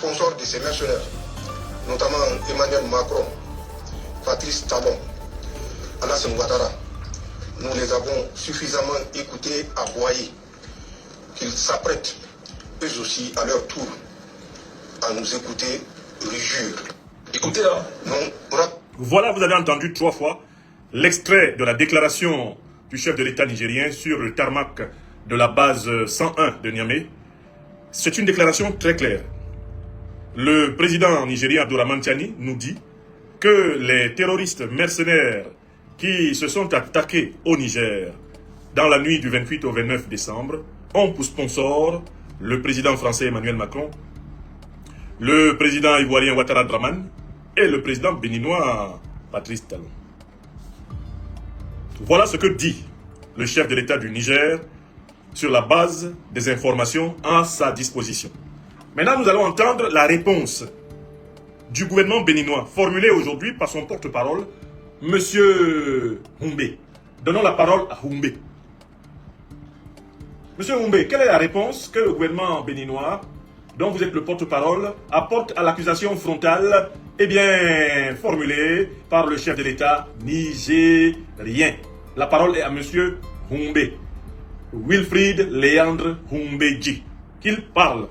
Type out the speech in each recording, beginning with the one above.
sponsors de ces mercenaires, notamment Emmanuel Macron, Patrice Talon, Alassane Ouattara, nous les avons suffisamment écoutés à Boaï, qu'ils s'apprêtent eux aussi à leur tour à nous écouter rugir. Écoutez, Voilà, vous avez entendu 3 fois l'extrait de la déclaration du chef de l'État nigérien sur le tarmac de la base 101 de Niamey. C'est une déclaration très claire. Le président nigérien Abdourahmane Tiani nous dit que les terroristes mercenaires qui se sont attaqués au Niger dans la nuit du 28 au 29 décembre ont pour sponsor le président français Emmanuel Macron, le président ivoirien Ouattara Draman et le président béninois Patrice Talon. Voilà ce que dit le chef de l'État du Niger sur la base des informations à sa disposition. Maintenant, nous allons entendre la réponse du gouvernement béninois formulée aujourd'hui par son porte-parole, M. Humbé. Donnons la parole à Humbé. Monsieur Humbé, quelle est la réponse que le gouvernement béninois, dont vous êtes le porte-parole, apporte à l'accusation frontale formulée par le chef de l'État nigérien? La parole est à Monsieur Humbé. Wilfried Léandre Humbéji. Qu'il parle.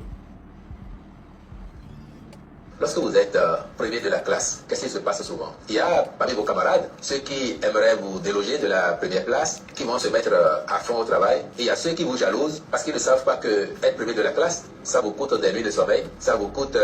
Lorsque vous êtes premier de la classe, qu'est-ce qui se passe souvent? Il y a parmi vos camarades ceux qui aimeraient vous déloger de la première place, qui vont se mettre à fond au travail. Et il y a ceux qui vous jalousent parce qu'ils ne savent pas que être premier de la classe, ça vous coûte des nuits de sommeil, ça vous coûte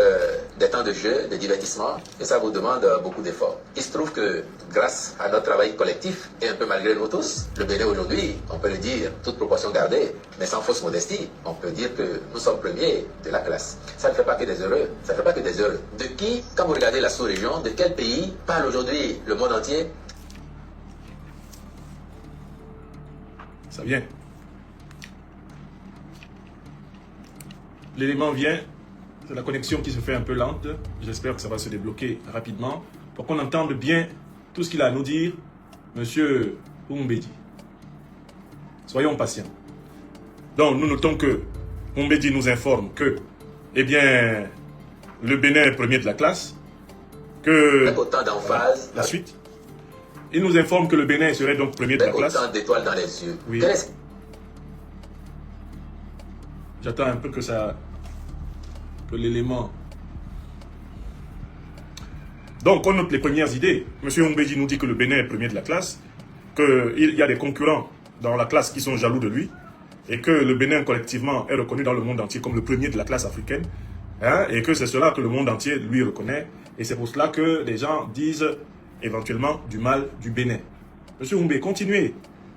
des temps de jeu, de divertissement, et ça vous demande beaucoup d'efforts. Il se trouve que grâce à notre travail collectif, et un peu malgré nous tous, le Bénin aujourd'hui, on peut le dire, toute proportion gardée, mais sans fausse modestie, on peut dire que nous sommes premiers de la classe. Ça ne fait pas que des heureux, ça ne fait pas que des heureux. De qui, quand vous regardez la sous-région, de quel pays parle aujourd'hui le monde entier? Ça vient. L'élément vient, c'est la connexion qui se fait un peu lente. J'espère que ça va se débloquer rapidement pour qu'on entende bien tout ce qu'il a à nous dire, Monsieur Humbéji. Soyons patients. Donc, nous notons que Humbéji nous informe que, eh bien, le Bénin est premier de la classe, que... Avec autant d'emphase... La suite. Il nous informe que le Bénin serait donc premier de la classe. Avec autant d'étoiles dans les yeux. Oui. J'attends un peu que que l'élément... Donc, on note les premières idées. Monsieur Humbéji nous dit que le Bénin est premier de la classe, qu'il y a des concurrents dans la classe qui sont jaloux de lui, et que le Bénin, collectivement, est reconnu dans le monde entier comme le premier de la classe africaine. Et que c'est cela que le monde entier lui reconnaît. Et c'est pour cela que les gens disent éventuellement du mal du Bénin. Monsieur Humbé, continuez.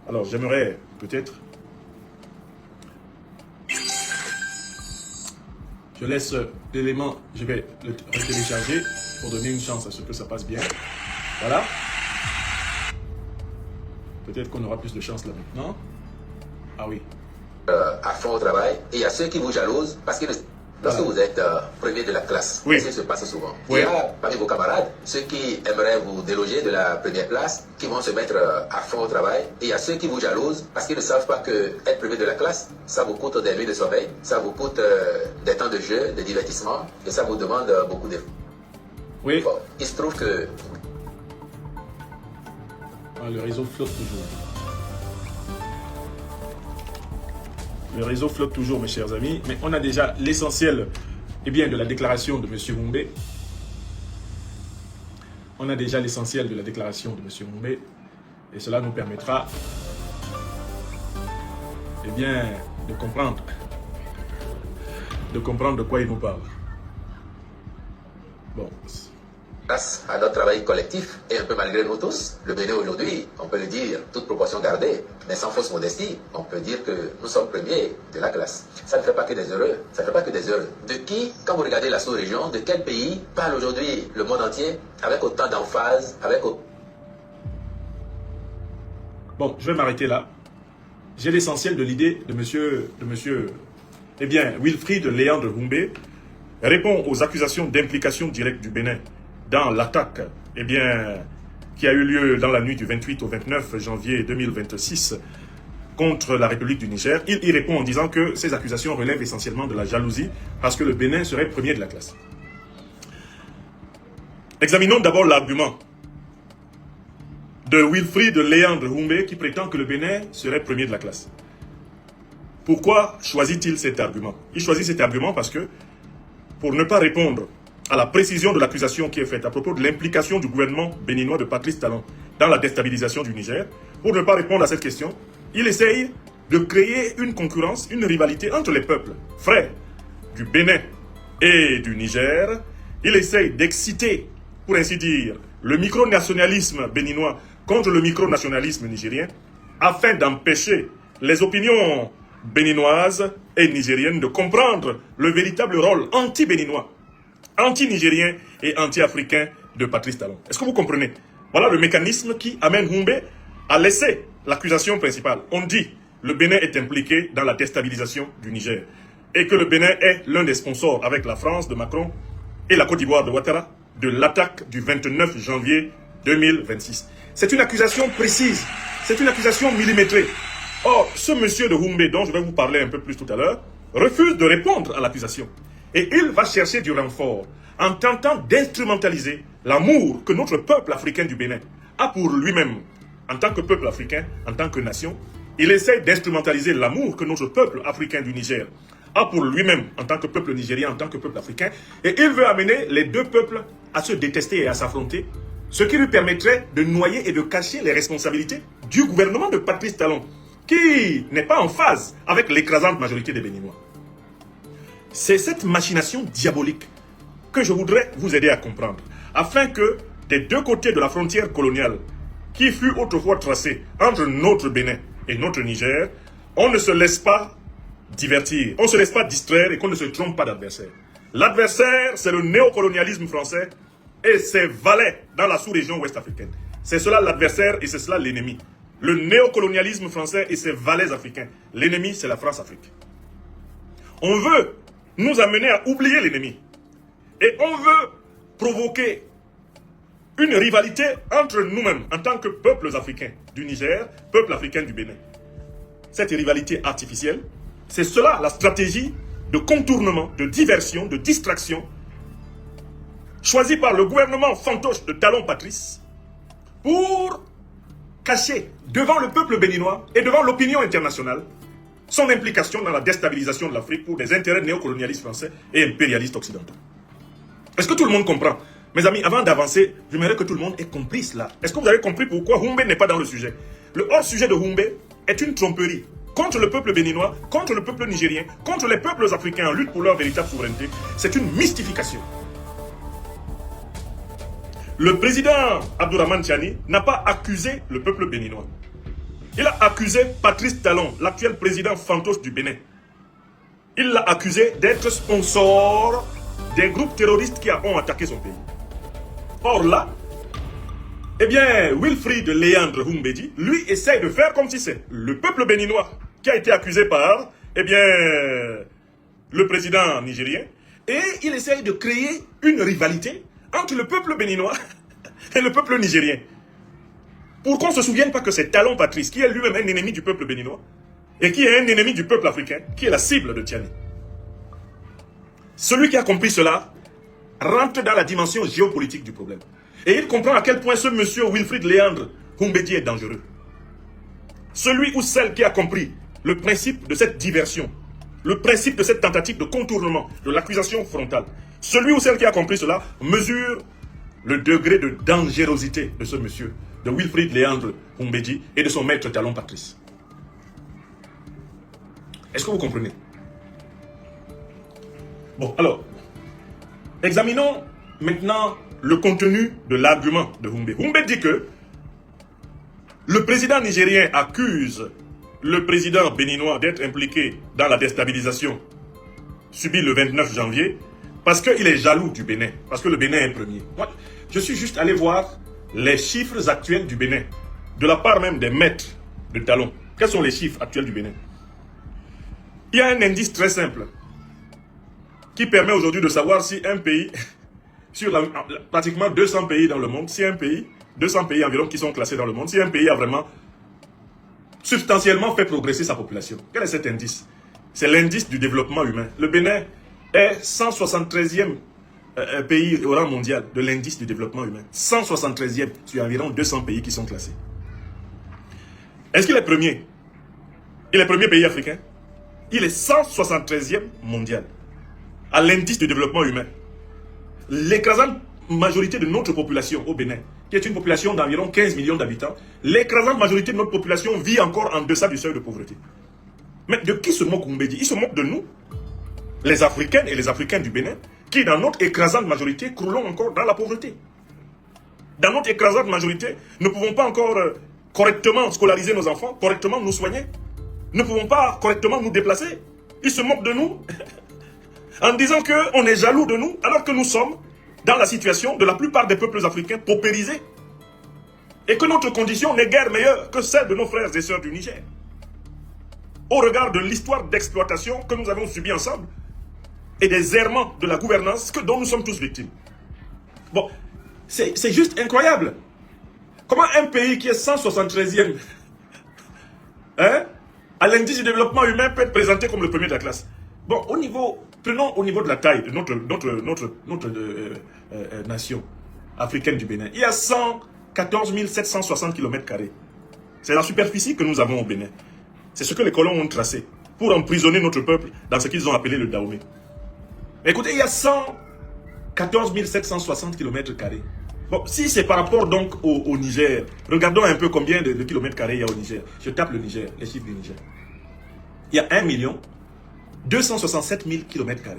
Alors, j'aimerais peut-être... Je laisse l'élément, je vais le télécharger pour donner une chance à ce que ça passe bien. Voilà. Peut-être qu'on aura plus de chance là maintenant. Ah oui. À fond au travail. Et il y a ceux qui vous jalousent parce que... Lorsque vous êtes premier de la classe, oui. Qu'est-ce qui se passe souvent? Oui. Il y a parmi vos camarades ceux qui aimeraient vous déloger de la première place, qui vont se mettre à fond au travail. Et il y a ceux qui vous jalousent parce qu'ils ne savent pas que être premier de la classe, ça vous coûte des nuits de sommeil, ça vous coûte des temps de jeu, de divertissement, et ça vous demande beaucoup d'efforts. Oui. Il se trouve que... Le réseau flotte toujours. Le réseau flotte toujours, mes chers amis. Mais on a déjà l'essentiel de la déclaration de M. Humbé. On a déjà l'essentiel de la déclaration de M. Humbé. Et cela nous permettra de comprendre. De comprendre de quoi il nous parle. Bon. Grâce à notre travail collectif, et un peu malgré nous tous, le Bénin aujourd'hui, on peut le dire, toute proportion gardée, mais sans fausse modestie, on peut dire que nous sommes premiers de la classe. Ça ne fait pas que des heureux, ça ne fait pas que des heureux. De qui, quand vous regardez la sous-région, de quel pays parle aujourd'hui le monde entier, avec autant d'emphase, avec... Bon, je vais m'arrêter là. J'ai l'essentiel de l'idée de monsieur, Wilfried Léandre Humbé répond aux accusations d'implication directe du Bénin dans l'attaque qui a eu lieu dans la nuit du 28 au 29 janvier 2026 contre la République du Niger. Il y répond en disant que ces accusations relèvent essentiellement de la jalousie parce que le Bénin serait premier de la classe. Examinons d'abord l'argument de Wilfrid Léandre Humbe qui prétend que le Bénin serait premier de la classe. Pourquoi choisit-il cet argument? Il choisit cet argument parce que, pour ne pas répondre à la précision de l'accusation qui est faite à propos de l'implication du gouvernement béninois de Patrice Talon dans la déstabilisation du Niger, pour ne pas répondre à cette question, il essaye de créer une concurrence, une rivalité entre les peuples frères du Bénin et du Niger. Il essaye d'exciter, pour ainsi dire, le micro-nationalisme béninois contre le micro-nationalisme nigérien, afin d'empêcher les opinions béninoises et nigériennes de comprendre le véritable rôle anti-béninois, anti-nigérien et anti-africain de Patrice Talon. Est-ce que vous comprenez? Voilà le mécanisme qui amène Humbe à laisser l'accusation principale. On dit le Bénin est impliqué dans la déstabilisation du Niger et que le Bénin est l'un des sponsors avec la France de Macron et la Côte d'Ivoire de Ouattara de l'attaque du 29 janvier 2026. C'est une accusation précise, c'est une accusation millimétrée. Or, ce monsieur de Humbe, dont je vais vous parler un peu plus tout à l'heure, refuse de répondre à l'accusation. Et il va chercher du renfort en tentant d'instrumentaliser l'amour que notre peuple africain du Bénin a pour lui-même, en tant que peuple africain, en tant que nation. Il essaie d'instrumentaliser l'amour que notre peuple africain du Niger a pour lui-même, en tant que peuple nigérien, en tant que peuple africain. Et il veut amener les deux peuples à se détester et à s'affronter, ce qui lui permettrait de noyer et de cacher les responsabilités du gouvernement de Patrice Talon, qui n'est pas en phase avec l'écrasante majorité des Béninois. C'est cette machination diabolique que je voudrais vous aider à comprendre, afin que des deux côtés de la frontière coloniale, qui fut autrefois tracée entre notre Bénin et notre Niger, on ne se laisse pas divertir, on ne se laisse pas distraire et qu'on ne se trompe pas d'adversaire. L'adversaire, c'est le néocolonialisme français et ses valets dans la sous-région ouest africaine. C'est cela l'adversaire et c'est cela l'ennemi. Le néocolonialisme français et ses valets africains. L'ennemi, c'est la France-Afrique. On veut nous amener à oublier l'ennemi. Et on veut provoquer une rivalité entre nous-mêmes, en tant que peuples africains du Niger, peuple africain du Bénin. Cette rivalité artificielle, c'est cela la stratégie de contournement, de diversion, de distraction, choisie par le gouvernement fantoche de Talon Patrice, pour cacher devant le peuple béninois et devant l'opinion internationale son implication dans la déstabilisation de l'Afrique pour des intérêts néocolonialistes français et impérialistes occidentaux. Est-ce que tout le monde comprend? Mes amis, avant d'avancer, j'aimerais que tout le monde ait compris cela. Est-ce que vous avez compris pourquoi Humbe n'est pas dans le sujet? Le hors-sujet de Humbe est une tromperie contre le peuple béninois, contre le peuple nigérien, contre les peuples africains en lutte pour leur véritable souveraineté. C'est une mystification. Le président Abdourahmane Tiani n'a pas accusé le peuple béninois. Il a accusé Patrice Talon, l'actuel président fantoche du Bénin. Il l'a accusé d'être sponsor des groupes terroristes qui ont attaqué son pays. Or là, eh bien, Wilfrid Léandre Humbedi, lui, essaye de faire comme si c'est le peuple béninois qui a été accusé par, eh bien, le président nigérien. Et il essaye de créer une rivalité entre le peuple béninois et le peuple nigérien. Pour qu'on ne se souvienne pas que c'est Talon Patrice, qui est lui-même un ennemi du peuple béninois, et qui est un ennemi du peuple africain, qui est la cible de Tiani. Celui qui a compris cela rentre dans la dimension géopolitique du problème. Et il comprend à quel point ce monsieur Wilfrid Léandre Humbedi est dangereux. Celui ou celle qui a compris le principe de cette diversion, le principe de cette tentative de contournement de l'accusation frontale, celui ou celle qui a compris cela mesure le degré de dangerosité de ce monsieur, de Wilfrid Léandre Humbedi et de son maître Talon Patrice. Est-ce que vous comprenez? Bon, alors, examinons maintenant le contenu de l'argument de Humbe. Humbe dit que le président nigérien accuse le président béninois d'être impliqué dans la déstabilisation subie le 29 janvier parce qu'il est jaloux du Bénin, parce que le Bénin est premier. Moi, je suis juste allé voir les chiffres actuels du Bénin, de la part même des maîtres de Talon. Quels sont les chiffres actuels du Bénin? Il y a un indice très simple qui permet aujourd'hui de savoir si un pays, sur pratiquement 200 pays dans le monde, si un pays, 200 pays environ qui sont classés dans le monde, si un pays a vraiment substantiellement fait progresser sa population. Quel est cet indice? C'est l'indice du développement humain. Le Bénin est 173e pays au rang mondial de l'indice du développement humain. 173e sur environ 200 pays qui sont classés. Est-ce qu'il est premier? Il est premier pays africain. Il est 173e mondial à l'indice de développement humain. L'écrasante majorité de notre population au Bénin, qui est une population d'environ 15 millions d'habitants, l'écrasante majorité de notre population vit encore en deçà du seuil de pauvreté. Mais de qui se moque Oumbédi? Il se moque de nous, les Africaines et les Africains du Bénin, qui dans notre écrasante majorité croulons encore dans la pauvreté. Dans notre écrasante majorité, ne pouvons pas encore correctement scolariser nos enfants, correctement nous soigner. Ne pouvons pas correctement nous déplacer. Ils se moquent de nous en disant qu'on est jaloux de nous, alors que nous sommes dans la situation de la plupart des peuples africains paupérisés. Et que notre condition n'est guère meilleure que celle de nos frères et sœurs du Niger. Au regard de l'histoire d'exploitation que nous avons subie ensemble et des errements de la gouvernance dont nous sommes tous victimes. Bon, c'est juste incroyable. Comment un pays qui est 173e à l'indice du développement humain peut être présenté comme le premier de la classe? Bon, prenons au niveau de la taille de notre nation africaine du Bénin. Il y a 114 760 km². C'est la superficie que nous avons au Bénin. C'est ce que les colons ont tracé pour emprisonner notre peuple dans ce qu'ils ont appelé le Dahomey. Écoutez, il y a 114 760 km². Bon, si c'est par rapport donc au Niger, regardons un peu combien de kilomètres carrés il y a au Niger. Je tape le Niger, les chiffres du Niger. Il y a 1 267 000 km².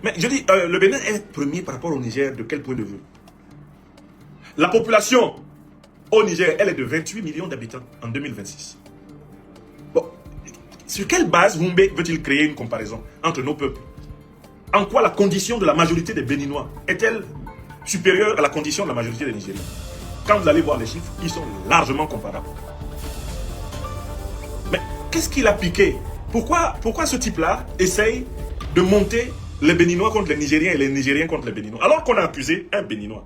Mais je dis, le Bénin est premier par rapport au Niger, de quel point de vue? La population au Niger, elle est de 28 millions d'habitants en 2026. Bon, sur quelle base Woumbé veut-il créer une comparaison entre nos peuples? En quoi la condition de la majorité des Béninois est-elle supérieure à la condition de la majorité des Nigériens? Quand vous allez voir les chiffres, ils sont largement comparables. Mais qu'est-ce qu'il a piqué? Pourquoi ce type-là essaye de monter les Béninois contre les Nigériens et les Nigériens contre les Béninois? Alors qu'on a accusé un Béninois,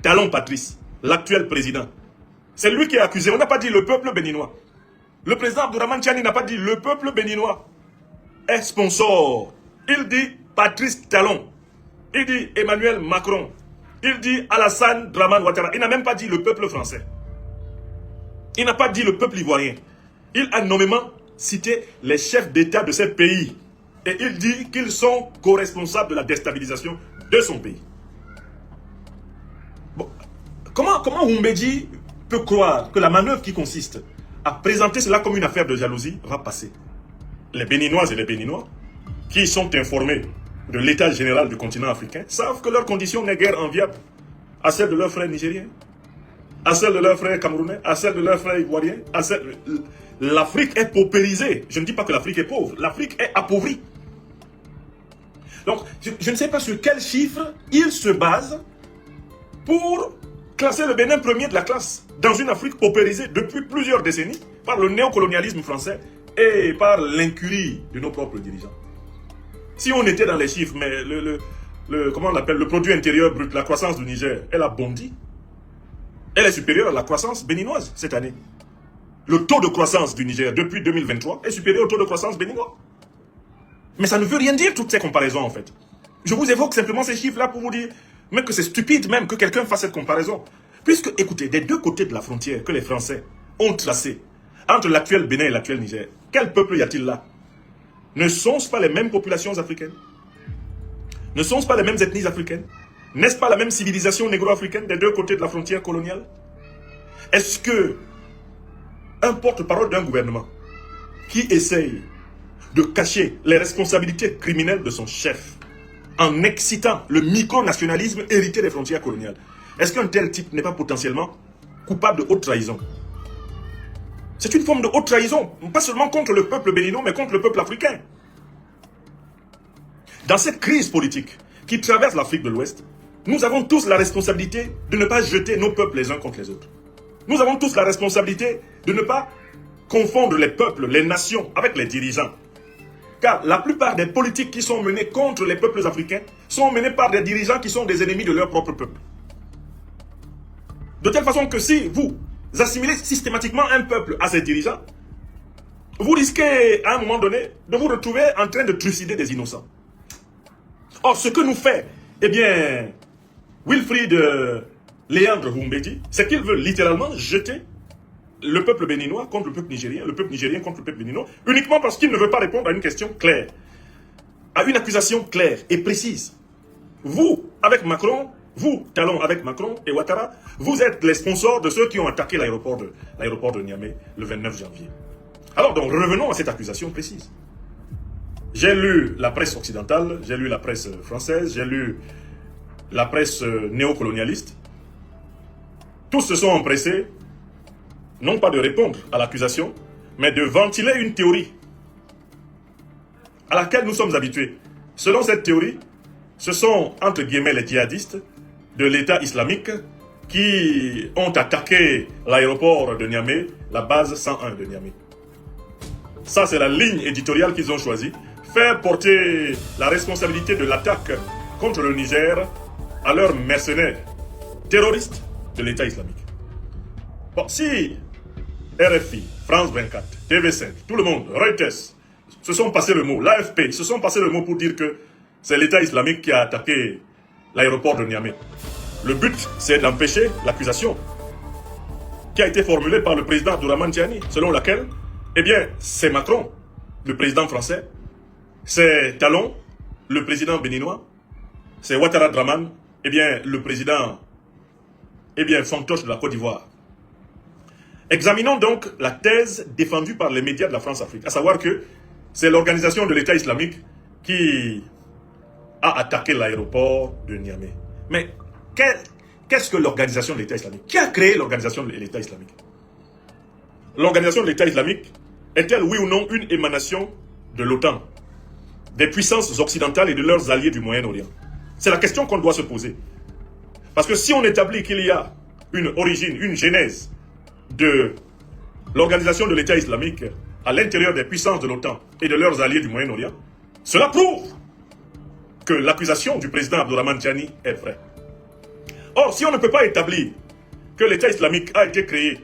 Talon Patrice, l'actuel président. C'est lui qui a accusé. On n'a pas dit le peuple béninois. Le président Abdourahmane Tiani n'a pas dit le peuple béninois est sponsor. Il dit Patrice Talon. Il dit Emmanuel Macron. Il dit Alassane Dramane Ouattara. Il n'a même pas dit le peuple français. Il n'a pas dit le peuple ivoirien. Il a nommément cité les chefs d'État de ces pays. Et il dit qu'ils sont co-responsables de la déstabilisation de son pays. Bon, comment Oumbédi peut croire que la manœuvre qui consiste à présenter cela comme une affaire de jalousie va passer? Les Béninoises et les Béninois, qui sont informés de l'état général du continent africain, savent que leur condition n'est guère enviable à celle de leurs frères nigériens, à celle de leurs frères camerounais, à celle de leurs frères ivoiriens. L'Afrique est paupérisée. Je ne dis pas que l'Afrique est pauvre. L'Afrique est appauvrie. Donc, je ne sais pas sur quel chiffre il se base pour classer le Bénin premier de la classe dans une Afrique paupérisée depuis plusieurs décennies par le néocolonialisme français et par l'incurie de nos propres dirigeants. Si on était dans les chiffres, mais comment on l'appelle, le produit intérieur brut, la croissance du Niger, elle a bondi. Elle est supérieure à la croissance béninoise cette année. Le taux de croissance du Niger depuis 2023 est supérieur au taux de croissance béninois. Mais ça ne veut rien dire toutes ces comparaisons en fait. Je vous évoque simplement ces chiffres-là pour vous dire mais que c'est stupide même que quelqu'un fasse cette comparaison. Puisque, écoutez, des deux côtés de la frontière que les Français ont tracé, entre l'actuel Bénin et l'actuel Niger, quel peuple y a-t-il là? Ne sont-ce pas les mêmes populations africaines? Ne sont-ce pas les mêmes ethnies africaines? N'est-ce pas la même civilisation négro-africaine des deux côtés de la frontière coloniale? Est-ce que un porte-parole d'un gouvernement qui essaye de cacher les responsabilités criminelles de son chef en excitant le micro-nationalisme hérité des frontières coloniales, est-ce qu'un tel type n'est pas potentiellement coupable de haute trahison? C'est une forme de haute trahison, pas seulement contre le peuple béninois, mais contre le peuple africain. Dans cette crise politique qui traverse l'Afrique de l'Ouest, nous avons tous la responsabilité de ne pas jeter nos peuples les uns contre les autres. Nous avons tous la responsabilité de ne pas confondre les peuples, les nations avec les dirigeants. Car la plupart des politiques qui sont menées contre les peuples africains sont menées par des dirigeants qui sont des ennemis de leur propre peuple. De telle façon que si vous assimilez systématiquement un peuple à ses dirigeants, vous risquez à un moment donné de vous retrouver en train de trucider des innocents. Or, ce que nous fait eh bien, Wilfried Léandre Humbedi, c'est qu'il veut littéralement jeter le peuple béninois contre le peuple nigérien contre le peuple béninois, uniquement parce qu'il ne veut pas répondre à une question claire, à une accusation claire et précise. Vous, avec Macron, vous, Talon, avec Macron et Ouattara, vous êtes les sponsors de ceux qui ont attaqué l'aéroport de Niamey le 29 janvier. Alors donc, revenons à cette accusation précise. J'ai lu la presse occidentale, j'ai lu la presse française, j'ai lu la presse néocolonialiste. Tous se sont empressés, non pas de répondre à l'accusation, mais de ventiler une théorie à laquelle nous sommes habitués. Selon cette théorie, ce sont, entre guillemets, les djihadistes de l'État islamique qui ont attaqué l'aéroport de Niamey, la base 101 de Niamey. Ça, c'est la ligne éditoriale qu'ils ont choisie. Faire porter la responsabilité de l'attaque contre le Niger à leurs mercenaires terroristes de l'État islamique. Bon, si RFI, France 24, TV5, tout le monde, Reuters, se sont passés le mot, l'AFP, se sont passés le mot pour dire que c'est l'État islamique qui a attaqué l'aéroport de Niamey. Le but, c'est d'empêcher l'accusation qui a été formulée par le président Abdourahmane Tiani, selon laquelle, eh bien, c'est Macron, le président français, c'est Talon, le président béninois, c'est Ouattara Draman, eh bien, le président, eh bien, fantoche de la Côte d'Ivoire. Examinons donc la thèse défendue par les médias de la France-Afrique, à savoir que c'est l'organisation de l'État islamique qui a attaqué l'aéroport de Niamey. Mais qu'est-ce que l'organisation de l'État islamique? Qui a créé l'organisation de l'État islamique? L'organisation de l'État islamique est-elle, oui ou non, une émanation de l'OTAN, des puissances occidentales et de leurs alliés du Moyen-Orient? C'est la question qu'on doit se poser. Parce que si on établit qu'il y a une origine, une genèse de l'organisation de l'État islamique à l'intérieur des puissances de l'OTAN et de leurs alliés du Moyen-Orient, cela prouve que l'accusation du président Abdourahmane Tiani est vraie. Or, si on ne peut pas établir que l'État islamique a été créé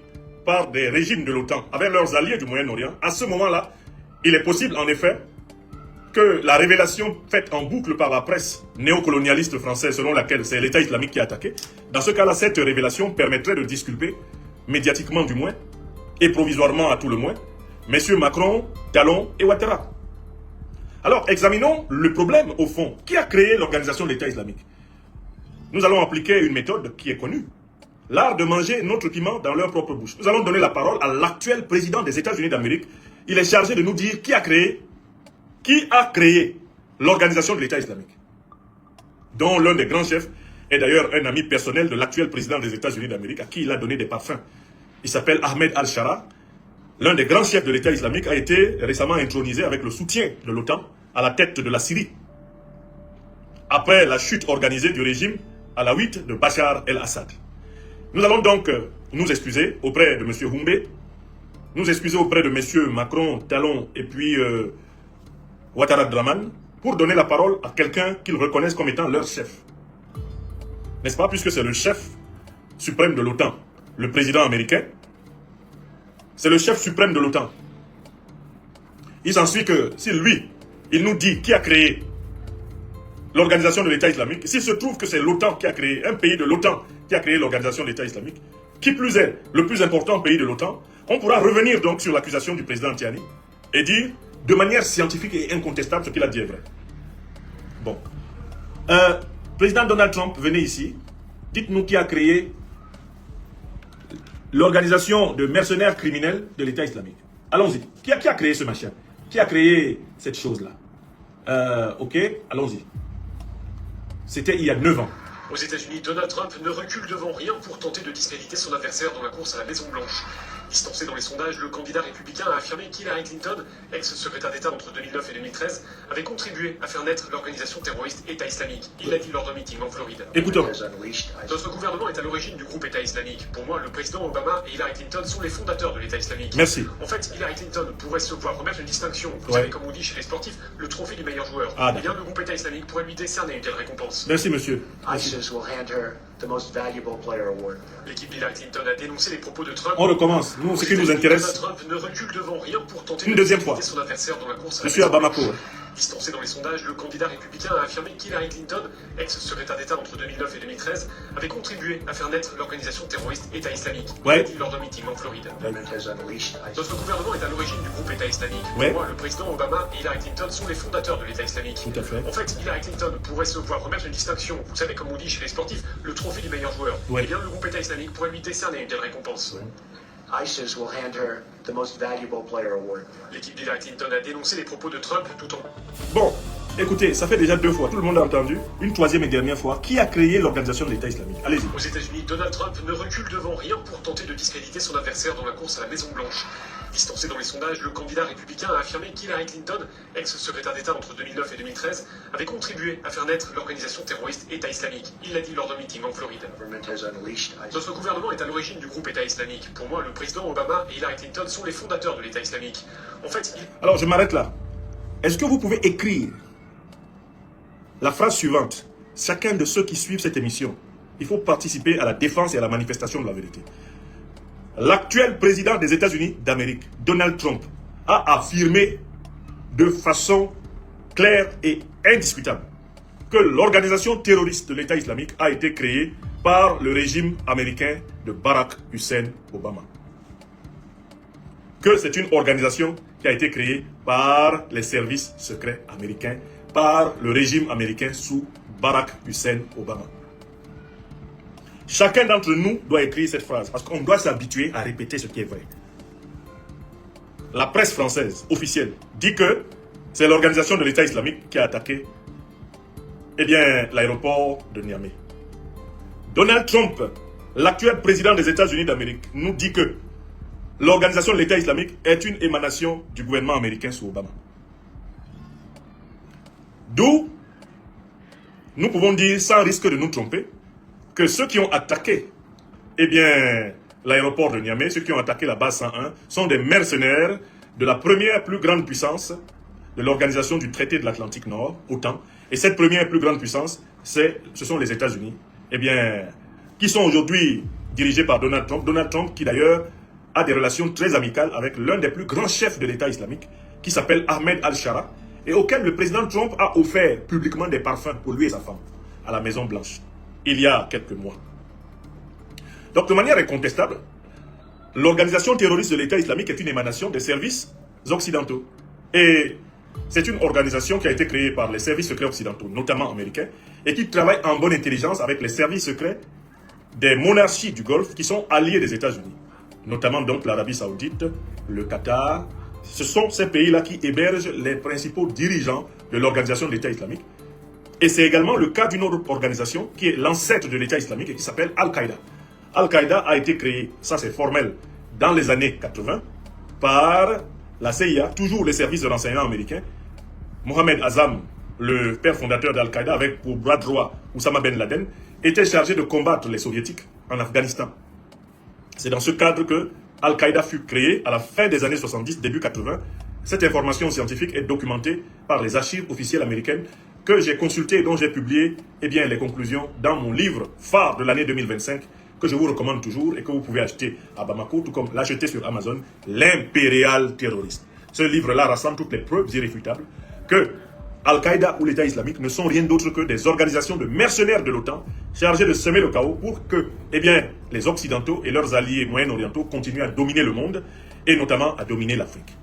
par des régimes de l'OTAN avec leurs alliés du Moyen-Orient, à ce moment-là, il est possible en effet que la révélation faite en boucle par la presse néocolonialiste française selon laquelle c'est l'État islamique qui a attaqué, dans ce cas-là, cette révélation permettrait de disculper, médiatiquement du moins, et provisoirement à tout le moins, messieurs Macron, Talon et Ouattara. Alors, examinons le problème au fond. Qui a créé l'organisation de l'État islamique? Nous allons appliquer une méthode qui est connue. L'art de manger notre piment dans leur propre bouche. Nous allons donner la parole à l'actuel président des États-Unis d'Amérique. Il est chargé de nous dire qui a créé l'organisation de l'État islamique, dont l'un des grands chefs est d'ailleurs un ami personnel de l'actuel président des États-Unis d'Amérique, à qui il a donné des parfums. Il s'appelle Ahmed Al-Shara. L'un des grands chefs de l'État islamique a été récemment intronisé avec le soutien de l'OTAN à la tête de la Syrie, après la chute organisée du régime alawite de Bachar el-Assad. Nous allons donc nous excuser auprès de M. Humbé, nous excuser auprès de M. Macron, Talon et puis Ouattara Draman, pour donner la parole à quelqu'un qu'ils reconnaissent comme étant leur chef. N'est-ce pas, puisque c'est le chef suprême de l'OTAN, le président américain, c'est le chef suprême de l'OTAN. Il s'ensuit que si lui, il nous dit qui a créé l'organisation de l'État islamique, s'il se trouve que c'est l'OTAN qui a créé, un pays de l'OTAN qui a créé l'organisation de l'État islamique, qui plus est le plus important pays de l'OTAN, on pourra revenir donc sur l'accusation du président Tiani et dire de manière scientifique et incontestable ce qu'il a dit est vrai. Bon. Président Donald Trump, venez ici. Dites-nous qui a créé l'organisation de mercenaires criminels de l'État islamique. Allons-y. Qui a créé ce machin? Qui a créé cette chose-là? Ok, allons-y. C'était il y a 9 ans. Aux États-Unis, Donald Trump ne recule devant rien pour tenter de discréditer son adversaire dans la course à la Maison-Blanche. Distancé dans les sondages, le candidat républicain a affirmé qu'Hillary Clinton, ex-secrétaire d'État entre 2009 et 2013, avait contribué à faire naître l'organisation terroriste État islamique. Il l'a dit lors d'un meeting en Floride. Écoutons. Notre gouvernement est à l'origine du groupe État islamique. Pour moi, le président Obama et Hillary Clinton sont les fondateurs de l'État islamique. Merci. En fait, Hillary Clinton pourrait se voir remettre une distinction. Vous savez, comme on dit chez les sportifs, le trophée du meilleur joueur. Eh bien, le groupe État islamique pourrait lui décerner une telle récompense. Merci, monsieur. ISIS will hand her the most valuable player award. L'équipe d'Hillary Clinton a dénoncé les propos de Trump. On recommence. Nous, ce qui nous intéresse. Trump ne recule devant rien pour tenter une de deuxième fois. son adversaire dans la course à Je suis à Bamako. Distancé dans les sondages, le candidat républicain a affirmé qu'Hillary Clinton, ex-secrétaire d'État entre 2009 et 2013, avait contribué à faire naître l'organisation terroriste État islamique. Ouais. Il a dit lors d'un meeting en Floride. Government has unleashed ISIS. Notre gouvernement est à l'origine du groupe État islamique. Ouais. Pour moi, le président Obama et Hillary Clinton sont les fondateurs de l'État islamique. Tout à fait. En fait, Hillary Clinton pourrait se voir remettre une distinction. Vous savez, comme on dit chez les sportifs, le trophée du meilleur joueur. Ouais. Eh bien, le groupe État islamique pourrait lui décerner une telle récompense. ISIS will hand her the Most Valuable Player Award. L'équipe d'Hillary Clinton a dénoncé les propos de Trump tout en... Bon, écoutez, ça fait déjà 2 fois, tout le monde a entendu. Une 3e et dernière fois, qui a créé l'organisation de l'État islamique? Allez-y. Aux États-Unis, Donald Trump ne recule devant rien pour tenter de disqualifier son adversaire dans la course à la Maison-Blanche. Distancé dans les sondages, le candidat républicain a affirmé qu'Hillary Clinton, ex-secrétaire d'État entre 2009 et 2013, avait contribué à faire naître l'organisation terroriste État islamique. Il l'a dit lors d'un meeting en Floride. Government has unleashed ISIS. Notre gouvernement est à l'origine du groupe État islamique. Pour moi, le président Obama et Hillary Clinton sont les fondateurs de l'État islamique. En fait, Alors, je m'arrête là. Est-ce que vous pouvez écrire la phrase suivante? Chacun de ceux qui suivent cette émission, il faut participer à la défense et à la manifestation de la vérité. L'actuel président des États-Unis d'Amérique, Donald Trump, a affirmé de façon claire et indiscutable que l'organisation terroriste de l'État islamique a été créée par le régime américain de Barack Hussein Obama. Que c'est une organisation qui a été créée par les services secrets américains, par le régime américain sous Barack Hussein Obama. Chacun d'entre nous doit écrire cette phrase parce qu'on doit s'habituer à répéter ce qui est vrai. La presse française officielle dit que c'est l'organisation de l'État islamique qui a attaqué l'aéroport de Niamey. Donald Trump, l'actuel président des États-Unis d'Amérique, nous dit que l'organisation de l'État islamique est une émanation du gouvernement américain sous Obama. D'où nous pouvons dire, sans risque de nous tromper, que ceux qui ont attaqué l'aéroport de Niamey, ceux qui ont attaqué la base 101, sont des mercenaires de la première plus grande puissance de l'organisation du traité de l'Atlantique Nord, OTAN. Et cette première plus grande puissance, ce sont les États-Unis, qui sont aujourd'hui dirigés par Donald Trump. Donald Trump qui d'ailleurs a des relations très amicales avec l'un des plus grands chefs de l'État islamique, qui s'appelle Ahmed al-Shara, et auquel le président Trump a offert publiquement des parfums pour lui et sa femme, à la Maison Blanche, il y a quelques mois. Donc de manière incontestable, l'organisation terroriste de l'État islamique est une émanation des services occidentaux. Et c'est une organisation qui a été créée par les services secrets occidentaux, notamment américains, et qui travaille en bonne intelligence avec les services secrets des monarchies du Golfe qui sont alliés des États-Unis, notamment donc l'Arabie Saoudite, le Qatar. Ce sont ces pays-là qui hébergent les principaux dirigeants de l'organisation de l'État islamique. Et c'est également le cas d'une autre organisation qui est l'ancêtre de l'État islamique et qui s'appelle Al-Qaïda. Al-Qaïda a été créé, ça c'est formel, dans les années 80 par la CIA, toujours les services de renseignement américains. Mohamed Azam, le père fondateur d'Al-Qaïda, avec pour bras droit Oussama Ben Laden, était chargé de combattre les soviétiques en Afghanistan. C'est dans ce cadre que Al-Qaïda fut créé à la fin des années 70, début 80. Cette information scientifique est documentée par les archives officielles américaines que j'ai consultées et dont j'ai publié les conclusions dans mon livre phare de l'année 2025 que je vous recommande toujours et que vous pouvez acheter à Bamako, tout comme l'acheter sur Amazon, L'Impérial terroriste. Ce livre-là rassemble toutes les preuves irréfutables que Al-Qaïda ou l'État islamique ne sont rien d'autre que des organisations de mercenaires de l'OTAN chargées de semer le chaos pour que les Occidentaux et leurs alliés moyen-orientaux continuent à dominer le monde et notamment à dominer l'Afrique.